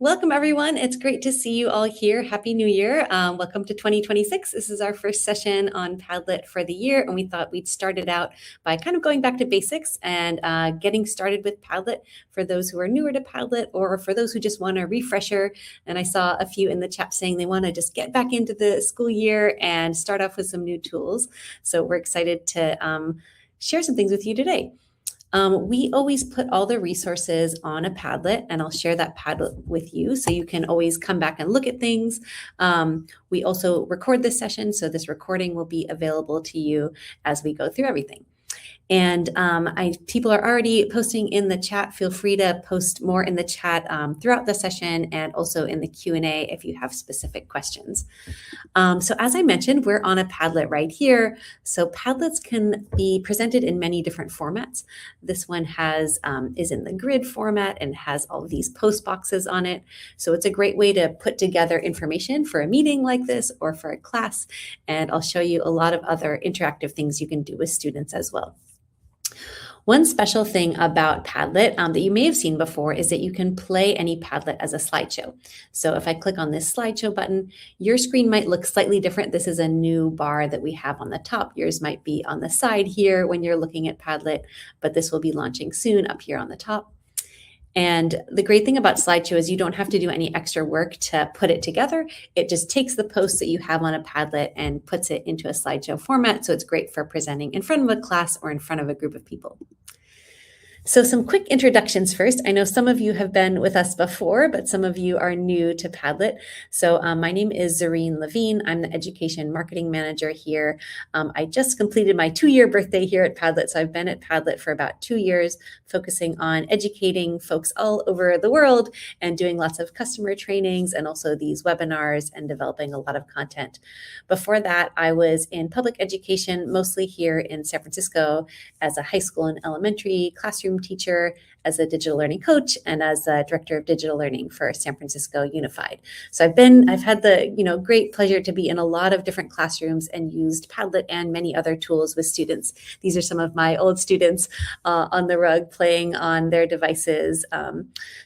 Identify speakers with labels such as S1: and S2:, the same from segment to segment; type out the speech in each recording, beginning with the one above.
S1: Welcome, everyone. It's great to see you all here. Happy New Year. Welcome to 2026. This is our first session on Padlet for the year, and we thought we'd start it out by kind of going back to basics and getting started with Padlet for those who are newer to Padlet or for those who just want a refresher. And I saw a few in the chat saying they want to just get back into the school year and start off with some new tools. So we're excited to share some things with you today. We always put all the resources on a Padlet, and I'll share that Padlet with you so you can always come back and look at things. We also record this session, so this recording will be available to you as we go through everything. And people are already posting in the chat. Feel free to post more in the chat throughout the session and also in the Q&A if you have specific questions. So as I mentioned, we're on a Padlet right here. So Padlets can be presented in many different formats. This one is in the grid format and has all of these post boxes on it. So it's a great way to put together information for a meeting like this or for a class. And I'll show you a lot of other interactive things you can do with students as well. One special thing about Padlet that you may have seen before is that you can play any Padlet as a slideshow. So if I click on this slideshow button, your screen might look slightly different. This is a new bar that we have on the top. Yours might be on the side here when you're looking at Padlet, but this will be launching soon up here on the top. And the great thing about slideshow is you don't have to do any extra work to put it together. It just takes the posts that you have on a Padlet and puts it into a slideshow format. So it's great for presenting in front of a class or in front of a group of people. So some quick introductions first. I know some of you have been with us before, but some of you are new to Padlet. So my name is Zareen Levien. I'm the Education Marketing Manager here. I just completed my 2-year birthday here at Padlet. So I've been at Padlet for about 2 years, focusing on educating folks all over the world and doing lots of customer trainings and also these webinars and developing a lot of content. Before that, I was in public education, mostly here in San Francisco as a high school and elementary classroom teacher, as a digital learning coach, and as a director of digital learning for San Francisco Unified. So I've had the great pleasure to be in a lot of different classrooms and used Padlet and many other tools with students. These are some of my old students on the rug playing on their devices.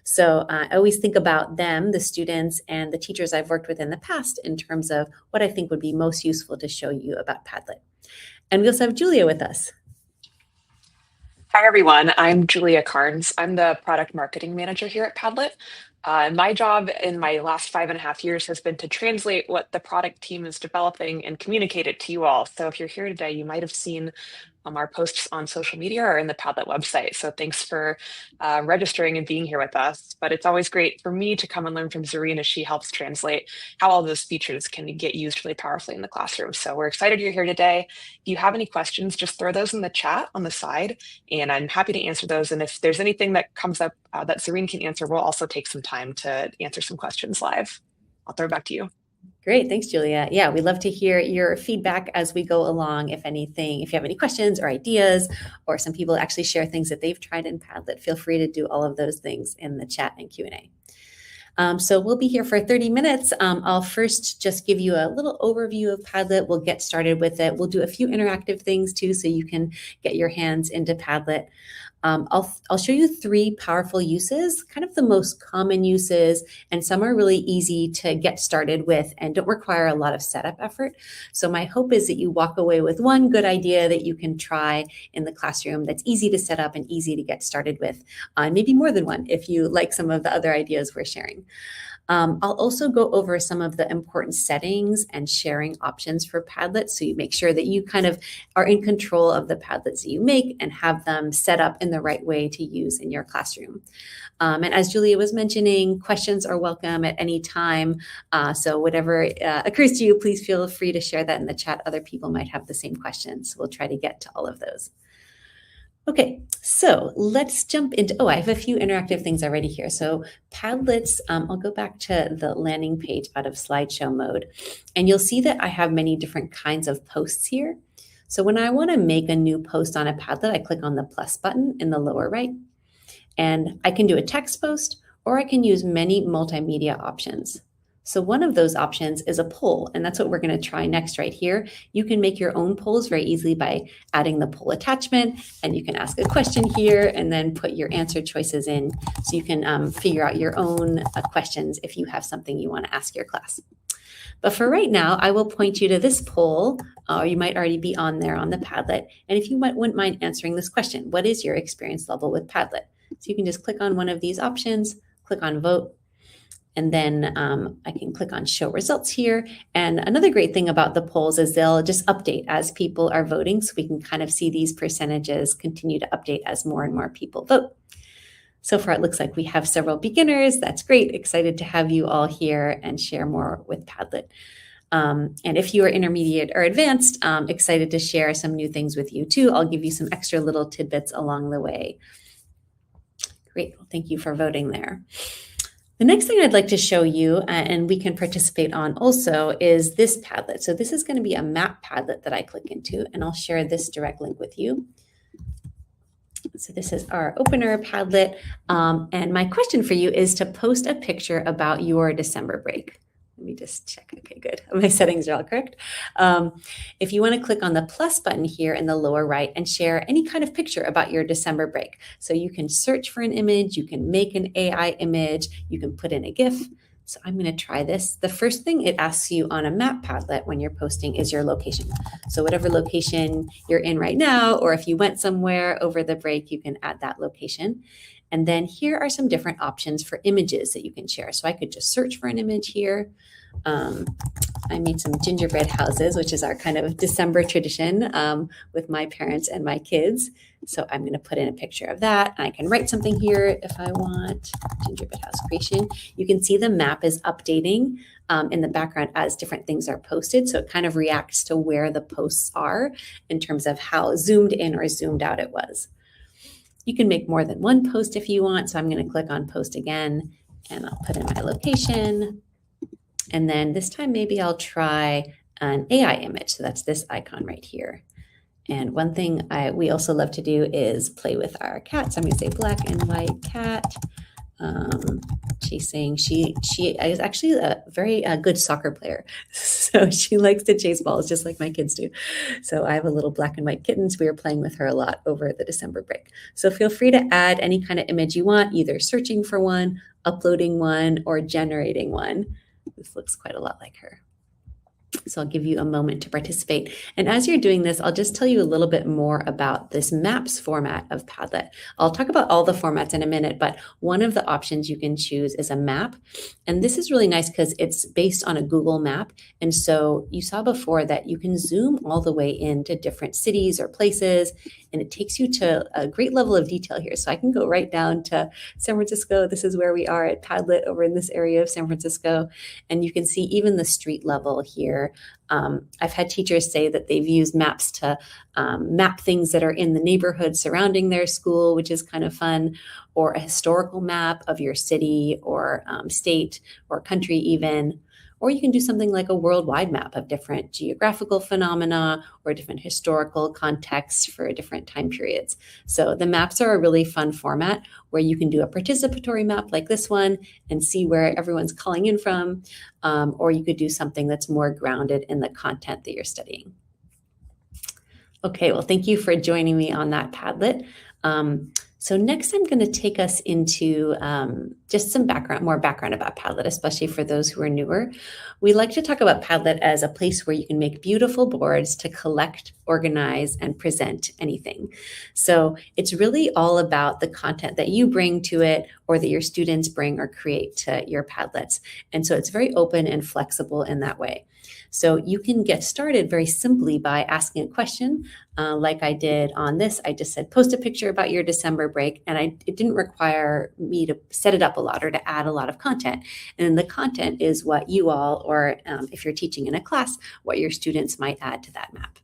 S1: So I always think about them, the students and the teachers I've worked with in the past in terms of what I think would be most useful to show you about Padlet. And we also have Julia with us.
S2: Hi, everyone. I'm Julia Carnes. I'm the product marketing manager here at Padlet. My job in my last 5.5 years has been to translate what the product team is developing and communicate it to you all. So if you're here today, you might have seen our posts on social media or in the Padlet website. So thanks for registering and being here with us. But it's always great for me to come and learn from Zareen as she helps translate how all those features can get used really powerfully in the classroom. So we're excited you're here today. If you have any questions, just throw those in the chat on the side, and I'm happy to answer those. And if there's anything that comes up that Zareen can answer, we'll also take some time to answer some questions live. I'll throw it back to you.
S1: Great. Thanks, Julia. Yeah, we love to hear your feedback as we go along. If you have any questions or ideas, or some people actually share things that they've tried in Padlet, feel free to do all of those things in the chat and Q&A. So we'll be here for 30 minutes. I'll first just give you a little overview of Padlet. We'll get started with it. We'll do a few interactive things too, so you can get your hands into Padlet. I'll show you 3 powerful uses, kind of the most common uses, and some are really easy to get started with and don't require a lot of setup effort. So my hope is that you walk away with one good idea that you can try in the classroom that's easy to set up and easy to get started with, maybe more than one if you like some of the other ideas we're sharing. I'll also go over some of the important settings and sharing options for Padlet, so you make sure that you kind of are in control of the Padlets that you make and have them set up in the right way to use in your classroom. And as Julia was mentioning, questions are welcome at any time. So whatever occurs to you, please feel free to share that in the chat. Other people might have the same questions. We'll try to get to all of those. Okay, so let's jump into, I have a few interactive things already here. So Padlets, I'll go back to the landing page out of slideshow mode, and you'll see that I have many different kinds of posts here. So when I want to make a new post on a Padlet, I click on the plus button in the lower right, and I can do a text post, or I can use many multimedia options. So one of those options is a poll, and that's what we're going to try next right here. You can make your own polls very easily by adding the poll attachment, and you can ask a question here and then put your answer choices in so you can figure out your own questions if you have something you want to ask your class. But for right now, I will point you to this poll, or you might already be on there on the Padlet. And if you wouldn't mind answering this question, what is your experience level with Padlet? So you can just click on one of these options, click on vote, and then I can click on show results here. And another great thing about the polls is they'll just update as people are voting. So we can kind of see these percentages continue to update as more and more people vote. So far, it looks like we have several beginners. That's great. Excited to have you all here and share more with Padlet. And if you are intermediate or advanced, excited to share some new things with you too. I'll give you some extra little tidbits along the way. Great. Well, thank you for voting there. The next thing I'd like to show you, and we can participate on also, is this Padlet. So this is going to be a map Padlet that I click into, and I'll share this direct link with you. So this is our opener Padlet, and my question for you is to post a picture about your December break. Let me just check. Okay, good. My settings are all correct. If you want to click on the plus button here in the lower right and share any kind of picture about your December break. So you can search for an image, you can make an AI image, you can put in a GIF. So I'm going to try this. The first thing it asks you on a map Padlet when you're posting is your location. So whatever location you're in right now, or if you went somewhere over the break, you can add that location. And then here are some different options for images that you can share. So I could just search for an image here. I made some gingerbread houses, which is our kind of December tradition with my parents and my kids. So I'm going to put in a picture of that. I can write something here if I want. Gingerbread house creation. You can see the map is updating in the background as different things are posted. So it kind of reacts to where the posts are in terms of how zoomed in or zoomed out it was. You can make more than one post if you want. So I'm going to click on post again, and I'll put in my location. And then this time, maybe I'll try an AI image. So that's this icon right here. And one thing we also love to do is play with our cat. So I'm going to say black and white cat. Chasing. She is actually a very good soccer player. So she likes to chase balls just like my kids do. So I have a little black and white kitten. So we were playing with her a lot over the December break. So feel free to add any kind of image you want, either searching for one, uploading one, or generating one. This looks quite a lot like her. So I'll give you a moment to participate. And as you're doing this, I'll just tell you a little bit more about this maps format of Padlet. I'll talk about all the formats in a minute, but one of the options you can choose is a map. And this is really nice because it's based on a Google map. And so you saw before that you can zoom all the way into different cities or places, and it takes you to a great level of detail here. So I can go right down to San Francisco. This is where we are at Padlet over in this area of San Francisco. And you can see even the street level here. I've had teachers say that they've used maps to map things that are in the neighborhood surrounding their school, which is kind of fun, or a historical map of your city or state or country even. Or you can do something like a worldwide map of different geographical phenomena or different historical contexts for different time periods. So the maps are a really fun format where you can do a participatory map like this one and see where everyone's calling in from, or you could do something that's more grounded in the content that you're studying. Okay, well, thank you for joining me on that Padlet. So next I'm going to take us into just some more background about Padlet, especially for those who are newer. We like to talk about Padlet as a place where you can make beautiful boards to collect, organize, and present anything. So it's really all about the content that you bring to it or that your students bring or create to your Padlets. And so it's very open and flexible in that way. So you can get started very simply by asking a question like I did on this. I just said, post a picture about your December break. And it didn't require me to set it up a lot or to add a lot of content. And then the content is what you all, or if you're teaching in a class, what your students might add to that map.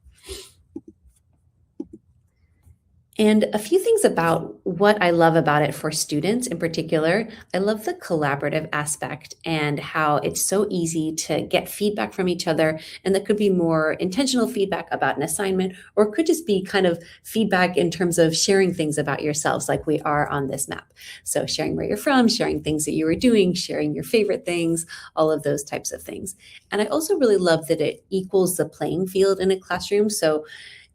S1: And a few things about what I love about it for students in particular. I love the collaborative aspect and how it's so easy to get feedback from each other. And that could be more intentional feedback about an assignment, or it could just be kind of feedback in terms of sharing things about yourselves, like we are on this map. So sharing where you're from, sharing things that you were doing, sharing your favorite things, all of those types of things. And I also really love that it equals the playing field in a classroom. So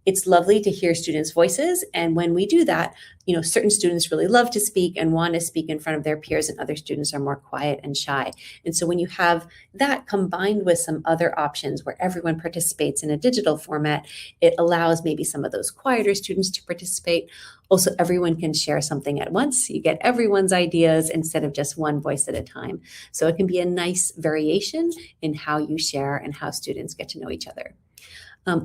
S1: it's lovely to hear students' voices. And when we do that, certain students really love to speak and want to speak in front of their peers, and other students are more quiet and shy. And so when you have that combined with some other options where everyone participates in a digital format, it allows maybe some of those quieter students to participate. Also, everyone can share something at once. You get everyone's ideas instead of just one voice at a time. So it can be a nice variation in how you share and how students get to know each other.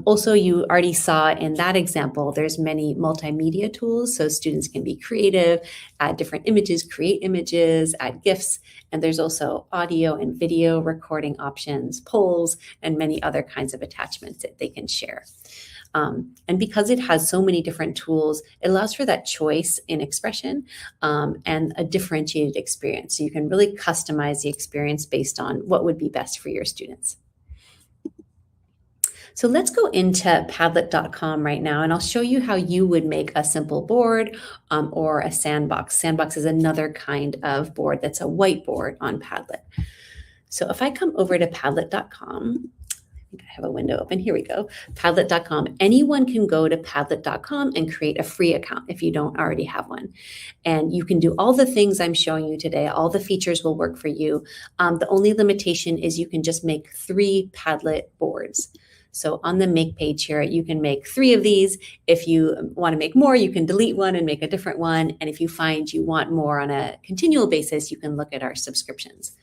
S1: Also, you already saw in that example, there's many multimedia tools, so students can be creative, add different images, create images, add GIFs, and there's also audio and video recording options, polls, and many other kinds of attachments that they can share. And because it has so many different tools, it allows for that choice in expression and a differentiated experience. So you can really customize the experience based on what would be best for your students. So let's go into padlet.com right now, and I'll show you how you would make a simple board or a sandbox. Sandbox is another kind of board that's a whiteboard on Padlet. So if I come over to padlet.com, I think I have a window open. Here we go. Padlet.com. Anyone can go to Padlet.com and create a free account if you don't already have one. And you can do all the things I'm showing you today. All the features will work for you. The only limitation is you can just make 3 Padlet boards. So on the make page here, you can make 3 of these. If you want to make more, you can delete one and make a different one. And if you find you want more on a continual basis, you can look at our subscriptions.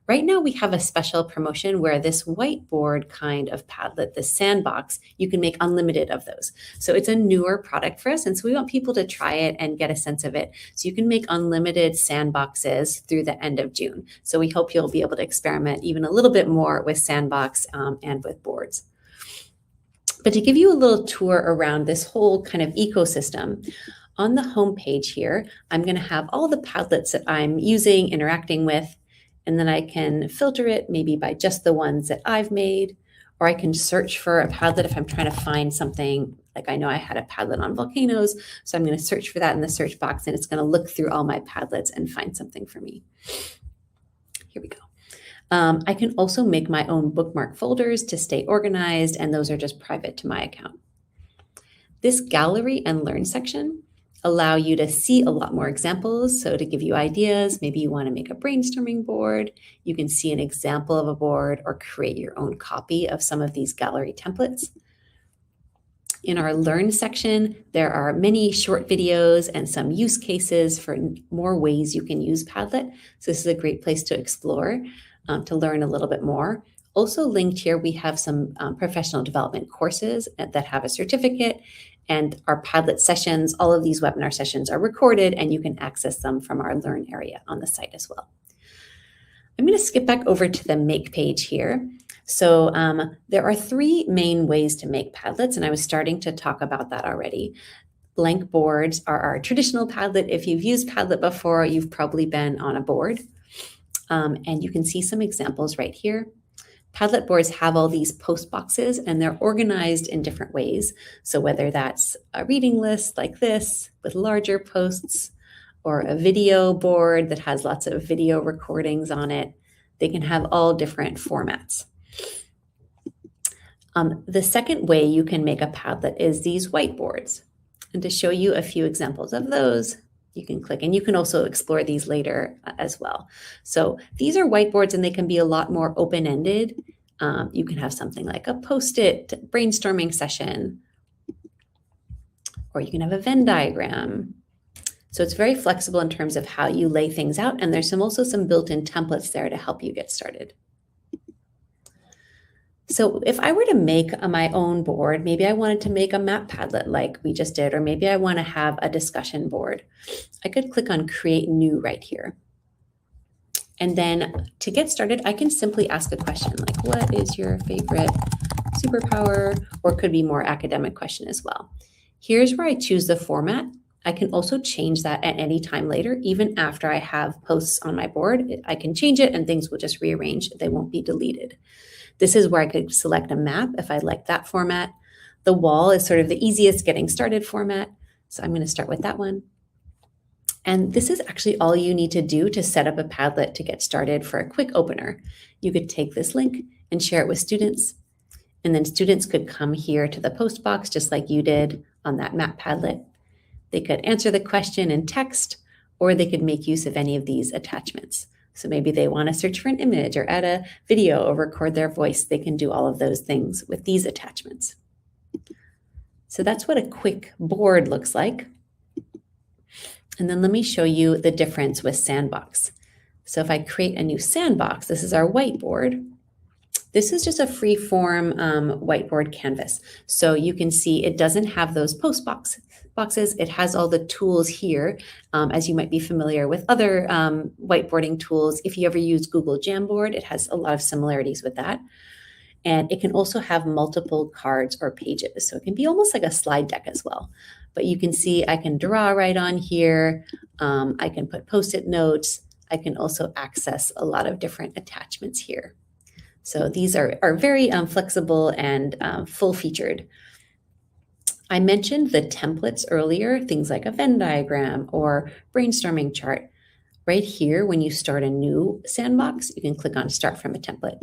S1: Right now, we have a special promotion where this whiteboard kind of Padlet, the sandbox, you can make unlimited of those. So it's a newer product for us, and so we want people to try it and get a sense of it. So you can make unlimited sandboxes through the end of June. So we hope you'll be able to experiment even a little bit more with sandbox and with boards. But to give you a little tour around this whole kind of ecosystem, on the home page here, I'm going to have all the Padlets that I'm using, interacting with, and then I can filter it maybe by just the ones that I've made, or I can search for a Padlet if I'm trying to find something. Like I know I had a Padlet on volcanoes, so I'm going to search for that in the search box, and it's going to look through all my Padlets and find something for me. Here we go. I can also make my own bookmark folders to stay organized, and those are just private to my account. This gallery and learn section allow you to see a lot more examples. So to give you ideas, maybe you want to make a brainstorming board, you can see an example of a board or create your own copy of some of these gallery templates. In our Learn section, there are many short videos and some use cases for more ways you can use Padlet. So this is a great place to explore, to learn a little bit more. Also linked here, we have some professional development courses that have a certificate, and our Padlet sessions. All of these webinar sessions are recorded, and you can access them from our Learn area on the site as well. I'm going to skip back over to the Make page here. So there are 3 main ways to make Padlets, and I was starting to talk about that already. Blank boards are our traditional Padlet. If you've used Padlet before, you've probably been on a board. And you can see some examples right here. Padlet boards have all these post boxes, and they're organized in different ways. So whether that's a reading list like this with larger posts, or a video board that has lots of video recordings on it, they can have all different formats. The second way you can make a Padlet is these whiteboards. And to show you a few examples of those, you can click, and you can also explore these later as well. So these are whiteboards, and they can be a lot more open-ended. You can have something like a Post-it brainstorming session, or you can have a Venn diagram. So it's very flexible in terms of how you lay things out, and there's also some built-in templates there to help you get started. So if I were to make my own board, maybe I wanted to make a map Padlet like we just did, or maybe I want to have a discussion board, I could click on Create New right here. And then to get started, I can simply ask a question like, what is your favorite superpower? Or it could be more academic question as well. Here's where I choose the format. I can also change that at any time later, even after I have posts on my board. I can change it and things will just rearrange. They won't be deleted. This is where I could select a map if I like that format. The wall is sort of the easiest getting started format. So I'm going to start with that one. And this is actually all you need to do to set up a Padlet to get started for a quick opener. You could take this link and share it with students. And then students could come here to the post box just like you did on that map Padlet. They could answer the question in text, or they could make use of any of these attachments. So maybe they want to search for an image or add a video or record their voice. They can do all of those things with these attachments. So that's what a quick board looks like. And then let me show you the difference with Sandbox. So if I create a new Sandbox, this is our whiteboard. This is just a free form whiteboard canvas. So you can see it doesn't have those post boxes. It has all the tools here, as you might be familiar with other whiteboarding tools. If you ever use Google Jamboard, it has a lot of similarities with that. And it can also have multiple cards or pages. So it can be almost like a slide deck as well. But you can see I can draw right on here. I can put Post-it notes. I can also access a lot of different attachments here. So these are very flexible and full-featured. I mentioned the templates earlier, things like a Venn diagram or brainstorming chart. Right here, when you start a new Sandbox, you can click on Start from a Template.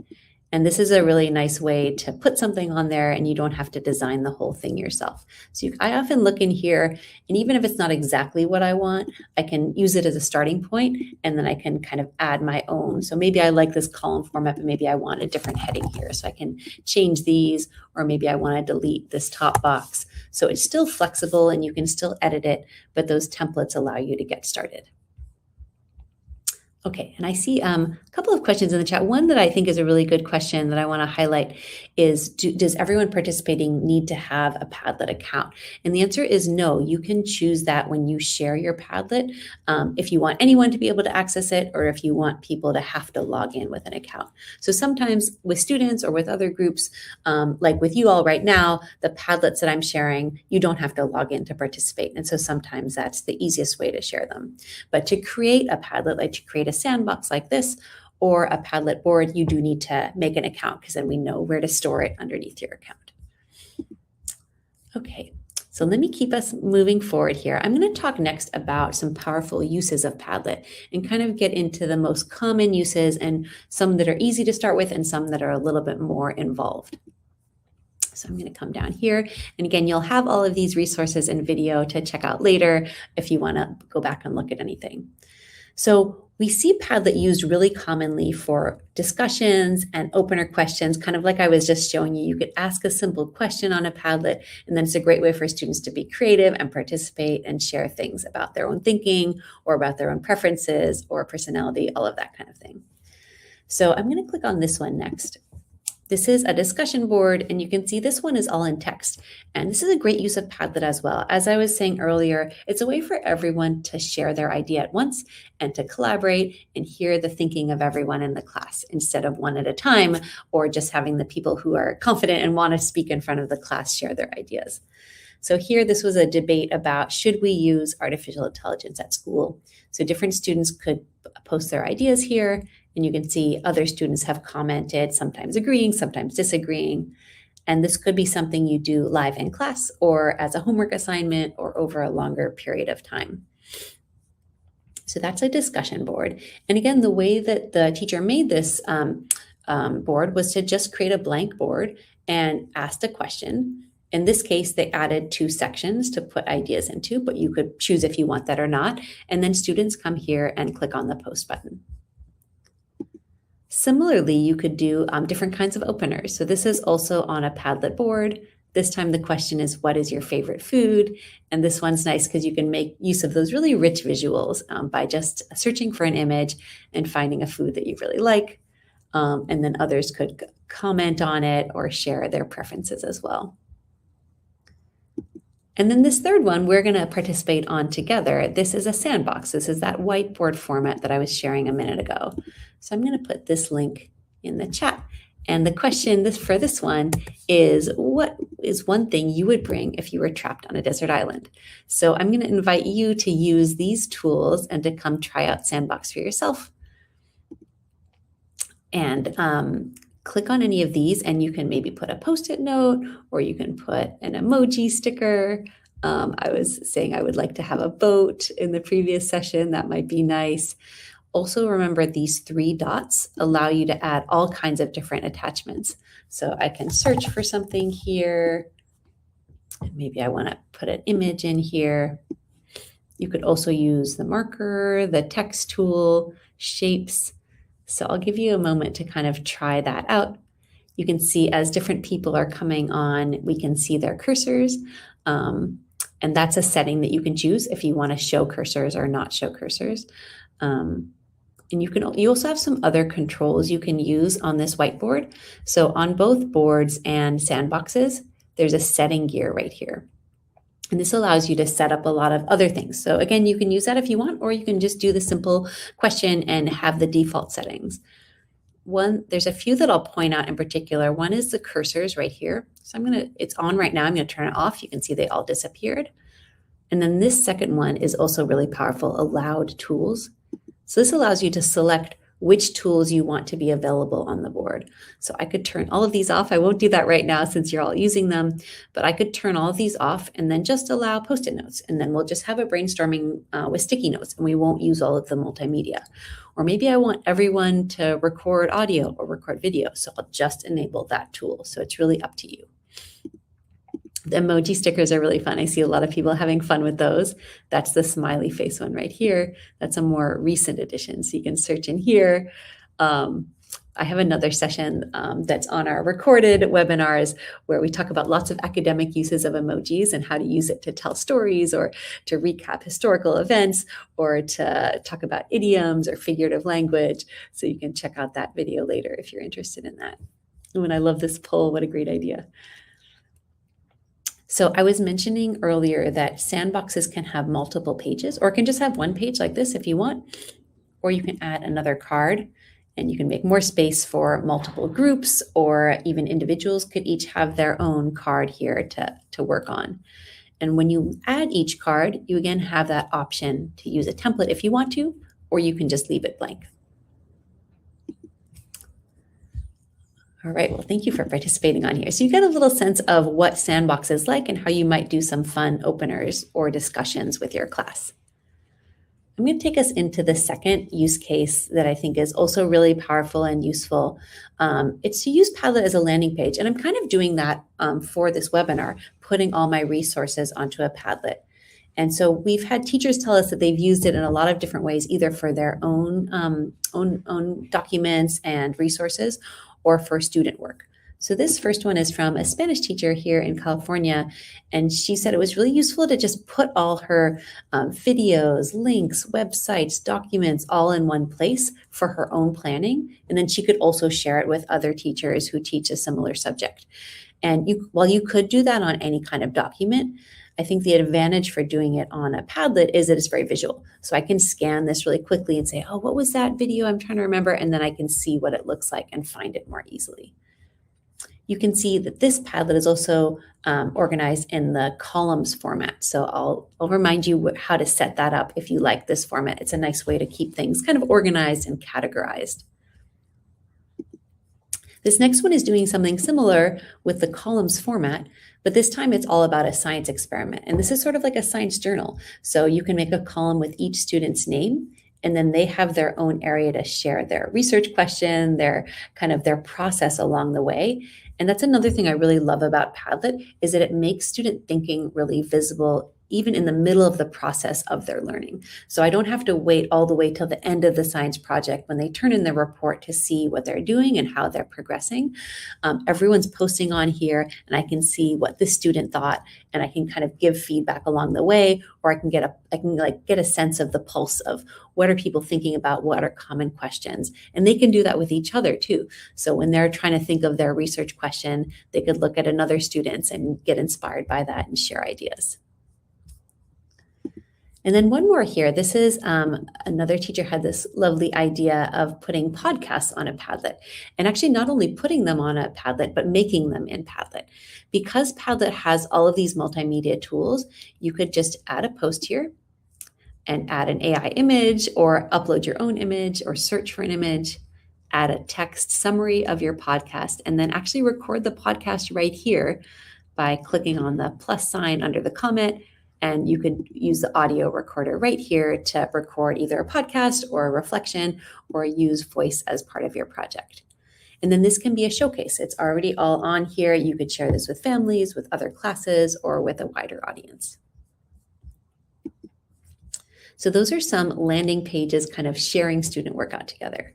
S1: And this is a really nice way to put something on there and you don't have to design the whole thing yourself. So I often look in here, and even if it's not exactly what I want, I can use it as a starting point, and then I can kind of add my own. So maybe I like this column format, but maybe I want a different heading here. So I can change these, or maybe I want to delete this top box. So it's still flexible and you can still edit it, but those templates allow you to get started. Okay, and I see a couple of questions in the chat. One that I think is a really good question that I want to highlight is, does everyone participating need to have a Padlet account? And the answer is no. You can choose that when you share your Padlet, if you want anyone to be able to access it, or if you want people to have to log in with an account. So sometimes with students or with other groups, like with you all right now, the Padlets that I'm sharing, you don't have to log in to participate. And so sometimes that's the easiest way to share them. But to create a Padlet, like to create a Sandbox like this, or a Padlet board, you do need to make an account, because then we know where to store it underneath your account. Okay, so let me keep us moving forward here. I'm going to talk next about some powerful uses of Padlet and kind of get into the most common uses, and some that are easy to start with and some that are a little bit more involved. So I'm going to come down here. And again, you'll have all of these resources and video to check out later if you want to go back and look at anything. So we see Padlet used really commonly for discussions and opener questions, kind of like I was just showing you. You could ask a simple question on a Padlet, and then it's a great way for students to be creative and participate and share things about their own thinking or about their own preferences or personality, all of that kind of thing. So I'm going to click on this one next. This is a discussion board, and you can see this one is all in text. And this is a great use of Padlet as well. As I was saying earlier, it's a way for everyone to share their idea at once and to collaborate and hear the thinking of everyone in the class instead of one at a time, or just having the people who are confident and want to speak in front of the class share their ideas. So here, this was a debate about, should we use artificial intelligence at school? So different students could post their ideas here, and you can see other students have commented, sometimes agreeing, sometimes disagreeing. And this could be something you do live in class or as a homework assignment or over a longer period of time. So that's a discussion board. And again, the way that the teacher made this board was to just create a blank board and ask a question. In this case, they added 2 sections to put ideas into, but you could choose if you want that or not. And then students come here and click on the post button. Similarly, you could do different kinds of openers. So this is also on a Padlet board. This time the question is, what is your favorite food? And this one's nice because you can make use of those really rich visuals by just searching for an image and finding a food that you really like. And then others could comment on it or share their preferences as well. And then this third one we're going to participate on together. This is a Sandbox. This is that whiteboard format that I was sharing a minute ago. So I'm going to put this link in the chat. And the question for this one is, what is one thing you would bring if you were trapped on a desert island? So I'm going to invite you to use these tools and to come try out Sandbox for yourself. And click on any of these, and you can maybe put a Post-it note, or you can put an emoji sticker. I was saying I would like to have a boat in the previous session. That might be nice. Also, remember these 3 dots allow you to add all kinds of different attachments. So I can search for something here. Maybe I want to put an image in here. You could also use the marker, the text tool, shapes. So I'll give you a moment to kind of try that out. You can see as different people are coming on, we can see their cursors. And that's a setting that you can choose if you want to show cursors or not show cursors. And you also have some other controls you can use on this whiteboard. So on both boards and sandboxes, there's a setting gear right here. And this allows you to set up a lot of other things. So again, you can use that if you want, or you can just do the simple question and have the default settings. There's a few that I'll point out in particular. One is the cursors right here. So it's on right now. I'm going to turn it off. You can see they all disappeared. And then this second one is also really powerful, allowed tools. So this allows you to select which tools you want to be available on the board. So I could turn all of these off. I won't do that right now since you're all using them, but I could turn all of these off and then just allow Post-it notes. And then we'll just have a brainstorming with sticky notes, and we won't use all of the multimedia. Or maybe I want everyone to record audio or record video, so I'll just enable that tool. So it's really up to you. The emoji stickers are really fun. I see a lot of people having fun with those. That's the smiley face one right here. That's a more recent addition. So you can search in here. I have another session that's on our recorded webinars where we talk about lots of academic uses of emojis and how to use it to tell stories or to recap historical events or to talk about idioms or figurative language. So you can check out that video later if you're interested in that. And I love this poll. What a great idea. So I was mentioning earlier that sandboxes can have multiple pages, or can just have one page like this if you want, or you can add another card, and you can make more space for multiple groups, or even individuals could each have their own card here to work on. And when you add each card, you again have that option to use a template if you want to, or you can just leave it blank. All right, well, thank you for participating on here. So you get a little sense of what Sandbox is like and how you might do some fun openers or discussions with your class. I'm going to take us into the second use case that I think is also really powerful and useful. It's to use Padlet as a landing page. And I'm kind of doing that for this webinar, putting all my resources onto a Padlet. And so we've had teachers tell us that they've used it in a lot of different ways, either for their own documents and resources, or for student work. So this first one is from a Spanish teacher here in California, and she said it was really useful to just put all her videos, links, websites, documents all in one place for her own planning, and then she could also share it with other teachers who teach a similar subject. And while you could do that on any kind of document, I think the advantage for doing it on a Padlet is that it's very visual. So I can scan this really quickly and say, oh, what was that video? I'm trying to remember. And then I can see what it looks like and find it more easily. You can see that this Padlet is also organized in the columns format. So I'll remind you how to set that up if you like this format. It's a nice way to keep things kind of organized and categorized. This next one is doing something similar with the columns format, but this time it's all about a science experiment. And this is sort of like a science journal. So you can make a column with each student's name, and then they have their own area to share their research question, their process along the way. And that's another thing I really love about Padlet, is that it makes student thinking really visible even in the middle of the process of their learning. So I don't have to wait all the way till the end of the science project when they turn in their report to see what they're doing and how they're progressing. Everyone's posting on here, and I can see what the student thought, and I can kind of give feedback along the way, or I can get a sense of the pulse of what are people thinking about, what are common questions, and they can do that with each other too. So when they're trying to think of their research question, they could look at another student's and get inspired by that and share ideas. And then one more here. This is another teacher had this lovely idea of putting podcasts on a Padlet, and actually not only putting them on a Padlet, but making them in Padlet. Because Padlet has all of these multimedia tools, you could just add a post here and add an AI image or upload your own image or search for an image, add a text summary of your podcast, and then actually record the podcast right here by clicking on the plus sign under the comment. And you could use the audio recorder right here to record either a podcast or a reflection or use voice as part of your project. And then this can be a showcase. It's already all on here. You could share this with families, with other classes, or with a wider audience. So those are some landing pages kind of sharing student work out together.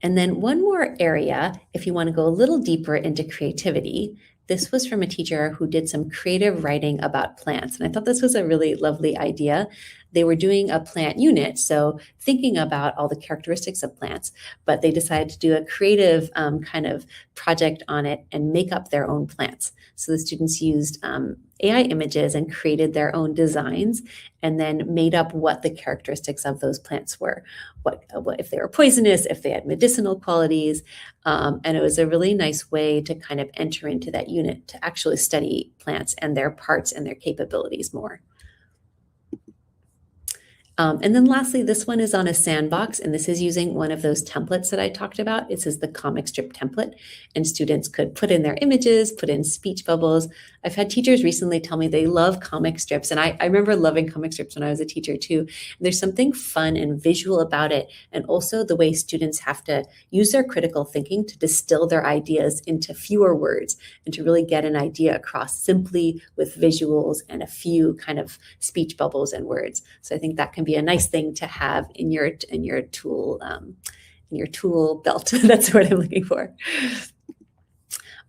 S1: And then one more area, if you want to go a little deeper into creativity, this was from a teacher who did some creative writing about plants. And I thought this was a really lovely idea. They were doing a plant unit, so thinking about all the characteristics of plants, but they decided to do a creative kind of project on it and make up their own plants. So the students used AI images and created their own designs and then made up what the characteristics of those plants were, what if they were poisonous, if they had medicinal qualities. And it was a really nice way to kind of enter into that unit to actually study plants and their parts and their capabilities more. And then lastly, this one is on a sandbox, and this is using one of those templates that I talked about. This is the comic strip template, and students could put in their images, put in speech bubbles. I've had teachers recently tell me they love comic strips, and I remember loving comic strips when I was a teacher too. And there's something fun and visual about it, and also the way students have to use their critical thinking to distill their ideas into fewer words and to really get an idea across simply with visuals and a few kind of speech bubbles and words. So I think that can be a nice thing to have in your tool belt. That's what I'm looking for.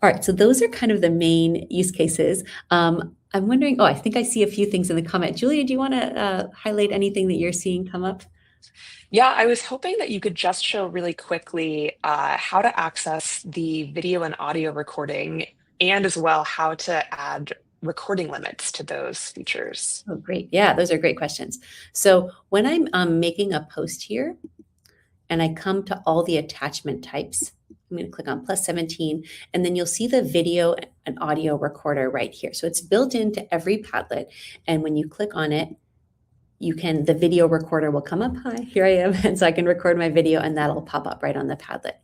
S1: All right, so those are kind of the main use cases. I'm wondering, I think I see a few things in the comment. Julia, do you want to highlight anything that you're seeing come up?
S2: Yeah, I was hoping that you could just show really quickly how to access the video and audio recording, and as well how to add recording limits to those features.
S1: Oh, great. Yeah, those are great questions. So when I'm making a post here and I come to all the attachment types, I'm going to click on +17, and then you'll see the video and audio recorder right here. So it's built into every Padlet. And when you click on it, the video recorder will come up. Hi, here I am. And so I can record my video and that'll pop up right on the Padlet.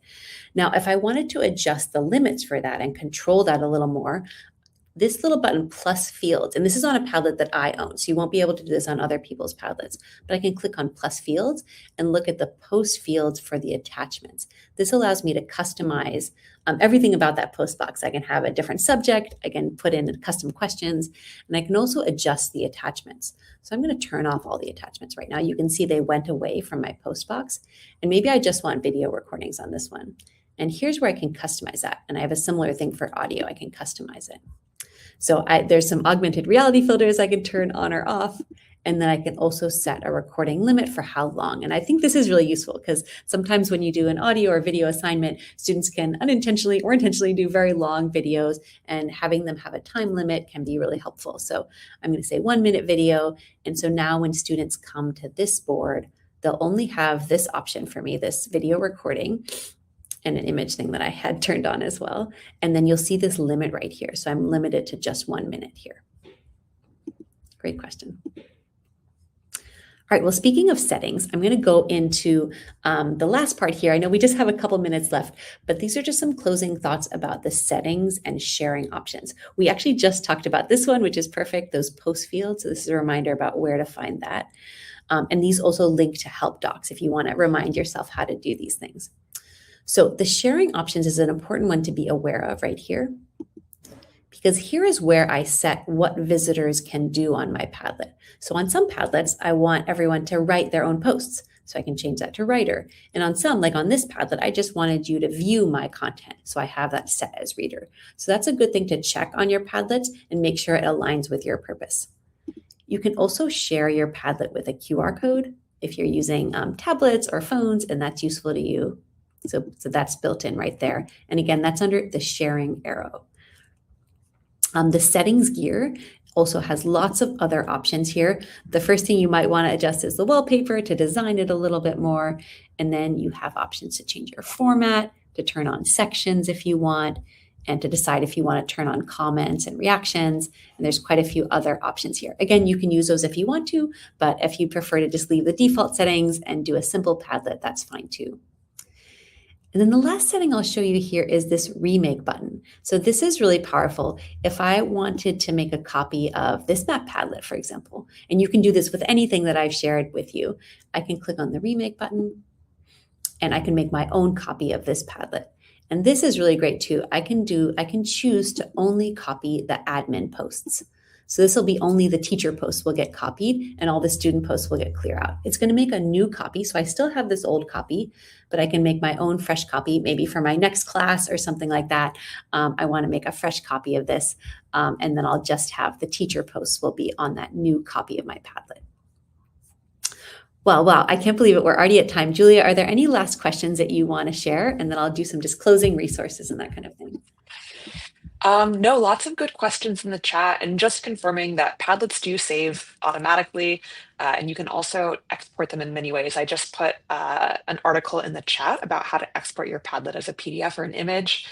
S1: Now, if I wanted to adjust the limits for that and control that a little more, this little button plus fields, and this is on a Padlet that I own, so you won't be able to do this on other people's Padlets, but I can click on plus fields and look at the post fields for the attachments. This allows me to customize everything about that post box. I can have a different subject, I can put in custom questions, and I can also adjust the attachments. So I'm going to turn off all the attachments right now. You can see they went away from my post box, and maybe I just want video recordings on this one. And here's where I can customize that. And I have a similar thing for audio. I can customize it. So there's some augmented reality filters I can turn on or off. And then I can also set a recording limit for how long. And I think this is really useful because sometimes when you do an audio or video assignment, students can unintentionally or intentionally do very long videos, and having them have a time limit can be really helpful. So I'm going to say 1 minute video. And so now when students come to this board, they'll only have this option for me, this video recording, and an image thing that I had turned on as well. And then you'll see this limit right here. So I'm limited to just 1 minute here. Great question. All right, well, speaking of settings, I'm going to go into the last part here. I know we just have a couple minutes left, but these are just some closing thoughts about the settings and sharing options. We actually just talked about this one, which is perfect, those post fields. So this is a reminder about where to find that. And these also link to help docs if you want to remind yourself how to do these things. So the sharing options is an important one to be aware of right here, because here is where I set what visitors can do on my Padlet. So on some Padlets, I want everyone to write their own posts. So I can change that to writer. And on some, like on this Padlet, I just wanted you to view my content. So I have that set as reader. So that's a good thing to check on your Padlets and make sure it aligns with your purpose. You can also share your Padlet with a QR code if you're using tablets or phones, and that's useful to you. So that's built in right there. And again, that's under the sharing arrow. The settings gear also has lots of other options here. The first thing you might want to adjust is the wallpaper to design it a little bit more. And then you have options to change your format, to turn on sections if you want, and to decide if you want to turn on comments and reactions. And there's quite a few other options here. Again, you can use those if you want to, but if you prefer to just leave the default settings and do a simple Padlet, that's fine too. And then the last setting I'll show you here is this remake button. So this is really powerful. If I wanted to make a copy of this map Padlet, for example, and you can do this with anything that I've shared with you, I can click on the remake button and I can make my own copy of this Padlet. And this is really great too. I can choose to only copy the admin posts. So this will be only the teacher posts will get copied and all the student posts will get clear out. It's going to make a new copy. So I still have this old copy, but I can make my own fresh copy, maybe for my next class or something like that. I want to make a fresh copy of this. And then I'll just have the teacher posts will be on that new copy of my Padlet. Well, wow, I can't believe it. We're already at time. Julia, are there any last questions that you want to share? And then I'll do some just closing resources and that kind of thing.
S2: No, lots of good questions in the chat, and just confirming that Padlets do save automatically, and you can also export them in many ways. I just put an article in the chat about how to export your Padlet as a PDF or an image.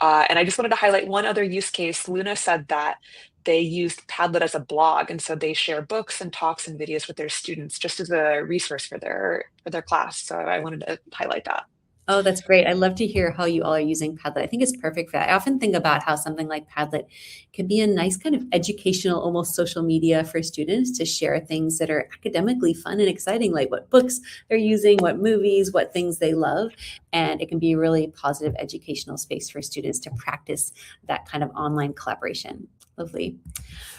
S2: And I just wanted to highlight one other use case. Luna said that they used Padlet as a blog, and so they share books and talks and videos with their students just as a resource for their class. So I wanted to highlight that.
S1: Oh, that's great. I love to hear how you all are using Padlet. I think it's perfect for that. I often think about how something like Padlet can be a nice kind of educational, almost social media for students to share things that are academically fun and exciting, like what books they're using, what movies, what things they love. And it can be a really positive educational space for students to practice that kind of online collaboration. Lovely.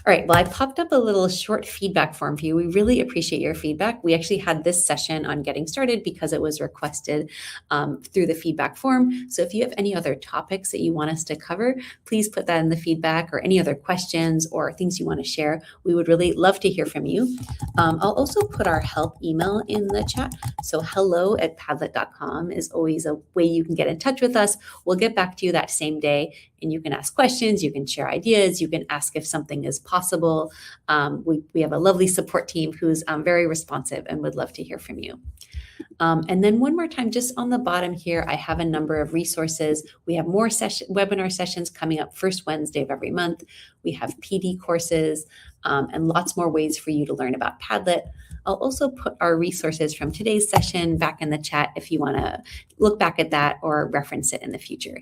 S1: All right, well, I popped up a little short feedback form for you. We really appreciate your feedback. We actually had this session on getting started because it was requested through the feedback form. So if you have any other topics that you want us to cover, please put that in the feedback, or any other questions or things you want to share. We would really love to hear from you. I'll also put our help email in the chat. So hello@padlet.com is always a way you can get in touch with us. We'll get back to you that same day, and you can ask questions, you can share ideas, you can ask if something is possible. We have a lovely support team who's very responsive and would love to hear from you. And then one more time, just on the bottom here, I have a number of resources. We have more webinar sessions coming up first Wednesday of every month. We have PD courses and lots more ways for you to learn about Padlet. I'll also put our resources from today's session back in the chat if you want to look back at that or reference it in the future.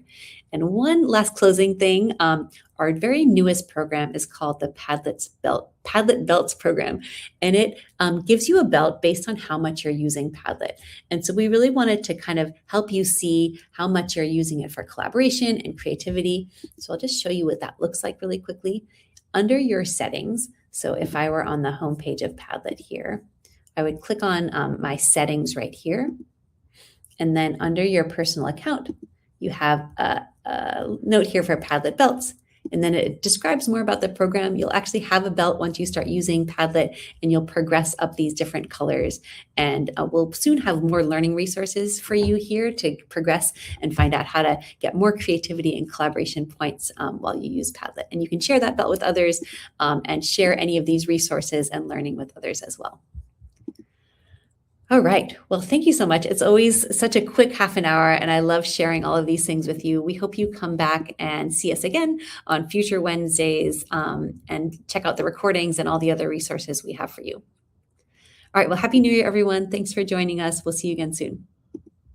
S1: And one last closing thing, our very newest program is called the Padlet Belts program, and it gives you a belt based on how much you're using Padlet. And so we really wanted to kind of help you see how much you're using it for collaboration and creativity. So I'll just show you what that looks like really quickly. Under your settings, so if I were on the home page of Padlet here, I would click on my settings right here. And then under your personal account, you have a note here for Padlet belts. And then it describes more about the program. You'll actually have a belt once you start using Padlet, and you'll progress up these different colors. And we'll soon have more learning resources for you here to progress and find out how to get more creativity and collaboration points while you use Padlet. And you can share that belt with others and share any of these resources and learning with others as well. All right. Well, thank you so much. It's always such a quick half an hour, and I love sharing all of these things with you. We hope you come back and see us again on future Wednesdays and check out the recordings and all the other resources we have for you. All right. Well, Happy New Year, everyone. Thanks for joining us. We'll see you again soon.